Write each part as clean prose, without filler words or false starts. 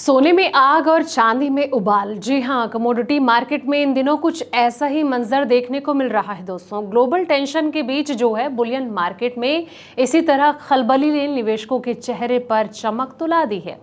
सोने में आग और चांदी में उबाल। जी हाँ, कमोडिटी मार्केट में इन दिनों कुछ ऐसा ही मंजर देखने को मिल रहा है दोस्तों। ग्लोबल टेंशन के बीच जो है बुलियन मार्केट में इसी तरह खलबली ने निवेशकों के चेहरे पर चमक तो ला दी है,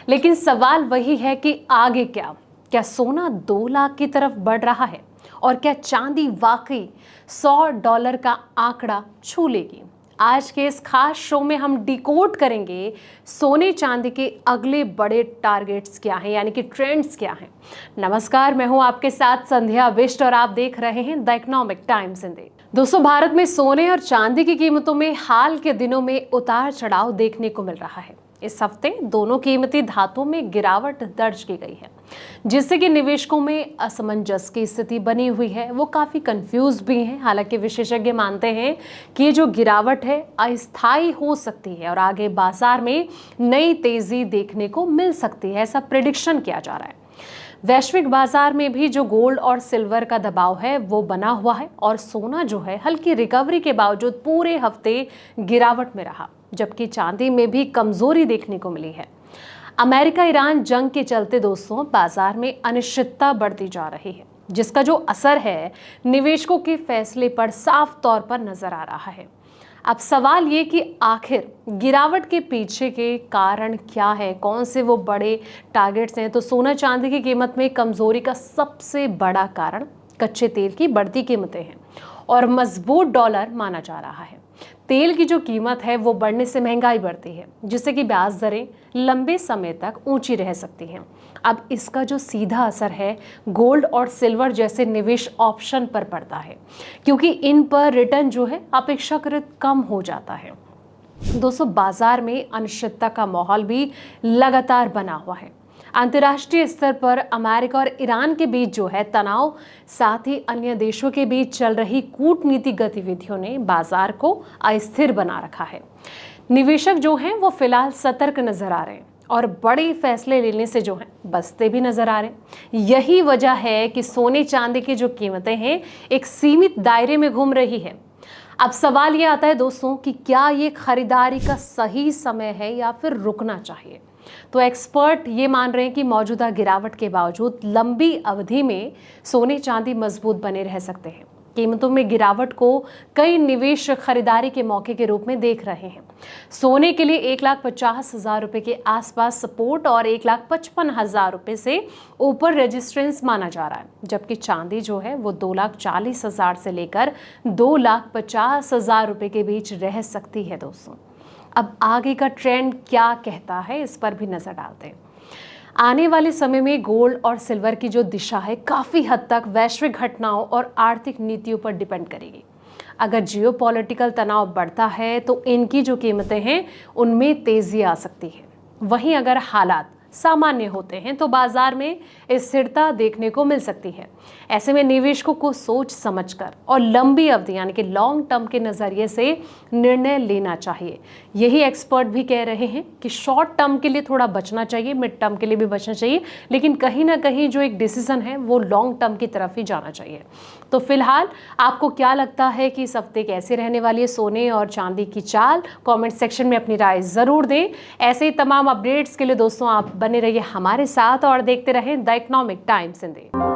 लेकिन सवाल वही है कि आगे क्या क्या सोना 2 लाख की तरफ बढ़ रहा है और क्या चांदी वाकई $100 का आंकड़ा छू लेगी। आज के इस खास शो में हम डिकोड करेंगे सोने चांदी के अगले बड़े टारगेट्स क्या हैं, यानी कि ट्रेंड्स क्या हैं। नमस्कार, मैं हूं आपके साथ संध्या बिष्ट और आप देख रहे हैं द इकोनॉमिक टाइम्स हिंदी। दोस्तों, भारत में सोने और चांदी की कीमतों में हाल के दिनों में उतार चढ़ाव देखने को मिल रहा है। इस हफ्ते दोनों कीमती धातुओं में गिरावट दर्ज की गई है, जिससे कि निवेशकों में असमंजस की स्थिति बनी हुई है। वो काफी कंफ्यूज भी हैं। हालांकि विशेषज्ञ मानते हैं कि ये जो गिरावट है अस्थायी हो सकती है और आगे बाजार में नई तेजी देखने को मिल सकती है, ऐसा प्रेडिक्शन किया जा रहा है। वैश्विक बाजार में भी जो गोल्ड और सिल्वर का दबाव है वो बना हुआ है और सोना जो है हल्की रिकवरी के बावजूद पूरे हफ्ते गिरावट में रहा, जबकि चांदी में भी कमजोरी देखने को मिली है। अमेरिका ईरान जंग के चलते दोस्तों बाजार में अनिश्चितता बढ़ती जा रही है, जिसका जो असर है निवेशकों के फैसले पर साफ तौर पर नजर आ रहा है। अब सवाल ये कि आखिर गिरावट के पीछे के कारण क्या है, कौन से वो बड़े टारगेट्स हैं। तो सोना चांदी की कीमत में कमजोरी का सबसे बड़ा कारण कच्चे तेल की बढ़ती कीमतें हैं और मजबूत डॉलर माना जा रहा है। तेल की जो कीमत है वो बढ़ने से महंगाई बढ़ती है, जिससे कि ब्याज दरें लंबे समय तक ऊंची रह सकती हैं। अब इसका जो सीधा असर है गोल्ड और सिल्वर जैसे निवेश ऑप्शन पर पड़ता है, क्योंकि इन पर रिटर्न जो है अपेक्षाकृत कम हो जाता है। दोस्तों, बाजार में अनिश्चितता का माहौल भी लगातार बना हुआ है। अंतर्राष्ट्रीय स्तर पर अमेरिका और ईरान के बीच जो है तनाव, साथ ही अन्य देशों के बीच चल रही कूटनीतिक गतिविधियों ने बाजार को अस्थिर बना रखा है। निवेशक जो हैं वो फिलहाल सतर्क नजर आ रहे हैं और बड़े फैसले लेने से जो हैं बचते भी नजर आ रहे हैं। यही वजह है कि सोने चांदी की जो कीमतें हैं एक सीमित दायरे में घूम रही है। अब सवाल ये आता है दोस्तों कि क्या ये खरीदारी का सही समय है या फिर रुकना चाहिए। तो एक्सपर्ट ये मान रहे हैं कि मौजूदा गिरावट के बावजूद लंबी अवधि में सोने चांदी मजबूत बने रह सकते हैं। कीमतों में गिरावट को कई निवेश खरीदारी के मौके के रूप में देख रहे हैं। सोने के लिए 1,50,000 रुपए के आसपास सपोर्ट और 1,55,000 रुपए से ऊपर रेजिस्टेंस माना जा रहा है, जबकि चांदी जो है वो 2,40,000 से लेकर 2,50,000 रुपए के बीच रह सकती है। दोस्तों, अब आगे का ट्रेंड क्या कहता है इस पर भी नजर डालते हैं। आने वाले समय में गोल्ड और सिल्वर की जो दिशा है काफी हद तक वैश्विक घटनाओं और आर्थिक नीतियों पर डिपेंड करेगी। अगर जियोपॉलिटिकल तनाव बढ़ता है तो इनकी जो कीमतें हैं उनमें तेजी आ सकती है। वहीं अगर हालात सामान्य होते हैं तो बाजार में स्थिरता देखने को मिल सकती है। ऐसे में निवेशकों को सोच समझकर और लंबी अवधि यानी कि लॉन्ग टर्म के नजरिए से निर्णय लेना चाहिए। यही एक्सपर्ट भी कह रहे हैं कि शॉर्ट टर्म के लिए थोड़ा बचना चाहिए, मिड टर्म के लिए भी बचना चाहिए, लेकिन कहीं ना कहीं जो एक डिसीजन है वो लॉन्ग टर्म की तरफ ही जाना चाहिए। तो फिलहाल आपको क्या लगता है कि इस हफ्ते कैसे रहने वाली है सोने और चांदी की चाल? कमेंट सेक्शन में अपनी राय जरूर दें। ऐसे ही तमाम अपडेट्स के लिए दोस्तों आप बने रहिए हमारे साथ और देखते रहें द इकोनॉमिक टाइम्स हिंदी।